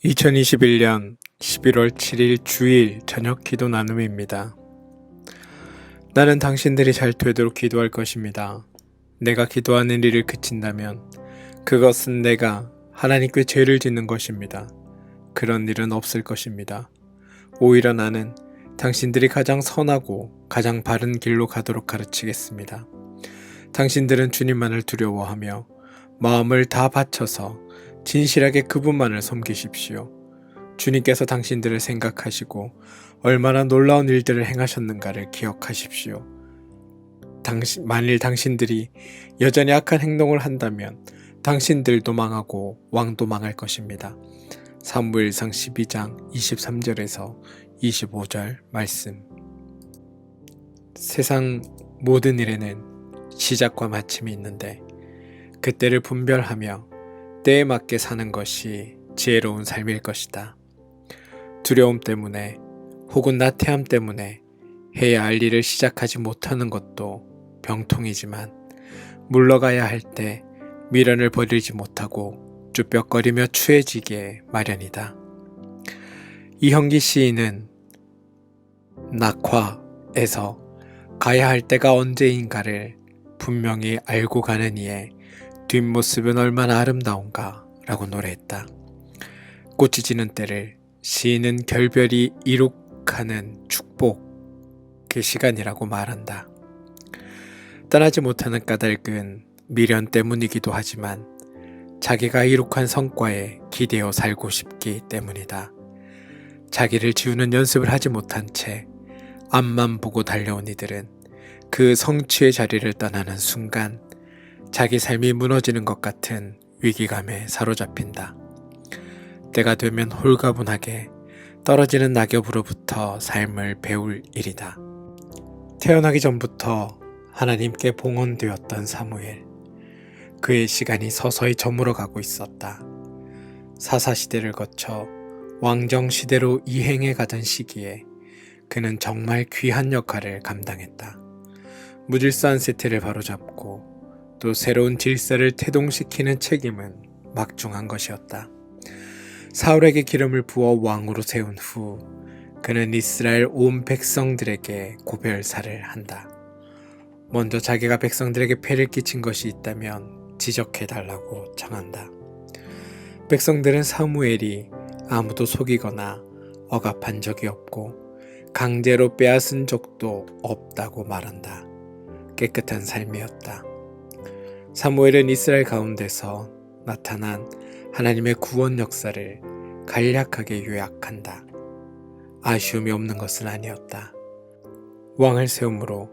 2021년 11월 7일 주일 저녁 기도 나눔입니다. 나는 당신들이 잘 되도록 기도할 것입니다. 내가 기도하는 일을 그친다면 그것은 내가 하나님께 죄를 짓는 것입니다. 그런 일은 없을 것입니다. 오히려 나는 당신들이 가장 선하고 가장 바른 길로 가도록 가르치겠습니다. 당신들은 주님만을 두려워하며 마음을 다 바쳐서 진실하게 그분만을 섬기십시오. 주님께서 당신들을 생각하시고 얼마나 놀라운 일들을 행하셨는가를 기억하십시오. 만일 당신들이 여전히 악한 행동을 한다면 당신들도 망하고 왕도 망할 것입니다. 사무엘상 12장 23절에서 25절 말씀. 세상 모든 일에는 시작과 마침이 있는데 그때를 분별하며 때에 맞게 사는 것이 지혜로운 삶일 것이다. 두려움 때문에 혹은 나태함 때문에 해야 할 일을 시작하지 못하는 것도 병통이지만 물러가야 할 때 미련을 버리지 못하고 쭈뼛거리며 추해지기에 마련이다. 이형기 시인은 낙화에서 가야 할 때가 언제인가를 분명히 알고 가는 이의 뒷모습은 얼마나 아름다운가 라고 노래했다. 꽃이 지는 때를 시인은 결별이 이룩하는 축복의 시간이라고 말한다. 떠나지 못하는 까닭은 미련 때문이기도 하지만 자기가 이룩한 성과에 기대어 살고 싶기 때문이다. 자기를 지우는 연습을 하지 못한 채 앞만 보고 달려온 이들은 그 성취의 자리를 떠나는 순간 자기 삶이 무너지는 것 같은 위기감에 사로잡힌다. 때가 되면 홀가분하게 떨어지는 낙엽으로부터 삶을 배울 일이다. 태어나기 전부터 하나님께 봉헌되었던 사무엘. 그의 시간이 서서히 저물어가고 있었다. 사사시대를 거쳐 왕정시대로 이행해 가던 시기에 그는 정말 귀한 역할을 감당했다. 무질서한 세태를 바로잡고 또 새로운 질서를 태동시키는 책임은 막중한 것이었다. 사울에게 기름을 부어 왕으로 세운 후 그는 이스라엘 온 백성들에게 고별사를 한다. 먼저 자기가 백성들에게 폐를 끼친 것이 있다면 지적해달라고 청한다. 백성들은 사무엘이 아무도 속이거나 억압한 적이 없고 강제로 빼앗은 적도 없다고 말한다. 깨끗한 삶이었다. 사무엘은 이스라엘 가운데서 나타난 하나님의 구원 역사를 간략하게 요약한다. 아쉬움이 없는 것은 아니었다. 왕을 세움으로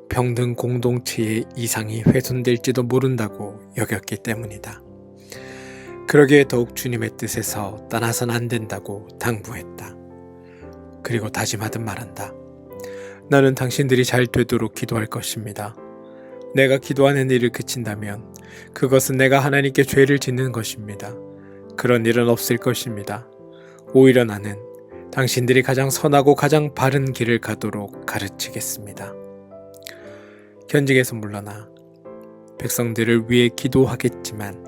병든 공동체의 이상이 훼손될지도 모른다고 여겼기 때문이다. 그러기에 더욱 주님의 뜻에서 떠나선 안 된다고 당부했다. 그리고 다짐하듯 말한다. 나는 당신들이 잘 되도록 기도할 것입니다. 내가 기도하는 일을 그친다면 그것은 내가 하나님께 죄를 짓는 것입니다. 그런 일은 없을 것입니다. 오히려 나는 당신들이 가장 선하고 가장 바른 길을 가도록 가르치겠습니다. 현직에서 물러나 백성들을 위해 기도하겠지만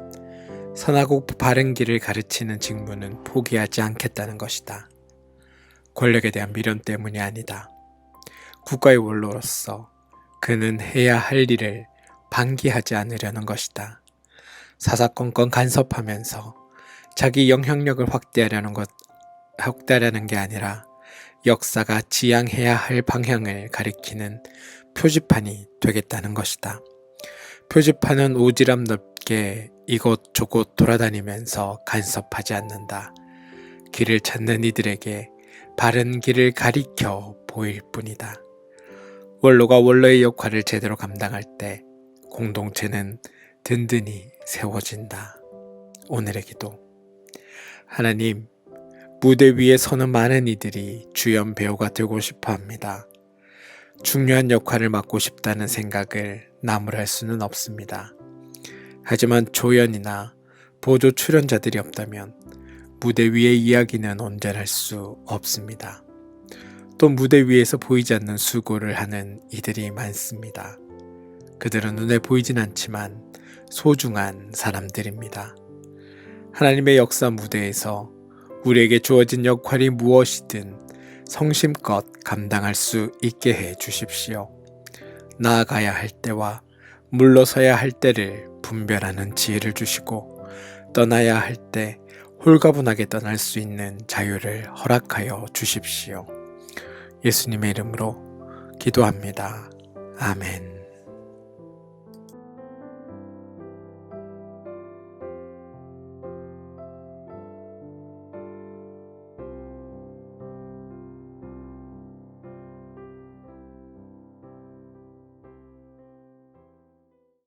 선하고 바른 길을 가르치는 직무는 포기하지 않겠다는 것이다. 권력에 대한 미련 때문이 아니다. 국가의 원로로서 그는 해야 할 일을 방기하지 않으려는 것이다. 사사건건 간섭하면서 자기 영향력을 확대하려는 게 아니라 역사가 지향해야 할 방향을 가리키는 표지판이 되겠다는 것이다. 표지판은 오지랖 넓게 이곳저곳 돌아다니면서 간섭하지 않는다. 길을 찾는 이들에게 바른 길을 가리켜 보일 뿐이다. 원로가 원로의 역할을 제대로 감당할 때 공동체는 든든히 세워진다. 오늘의 기도. 하나님, 무대 위에 서는 많은 이들이 주연 배우가 되고 싶어 합니다. 중요한 역할을 맡고 싶다는 생각을 나무랄 수는 없습니다. 하지만 조연이나 보조 출연자들이 없다면 무대 위의 이야기는 온전할 수 없습니다. 또 무대 위에서 보이지 않는 수고를 하는 이들이 많습니다. 그들은 눈에 보이진 않지만 소중한 사람들입니다. 하나님의 역사 무대에서 우리에게 주어진 역할이 무엇이든 성심껏 감당할 수 있게 해 주십시오. 나아가야 할 때와 물러서야 할 때를 분별하는 지혜를 주시고 떠나야 할 때 홀가분하게 떠날 수 있는 자유를 허락하여 주십시오. 예수님의 이름으로 기도합니다. 아멘.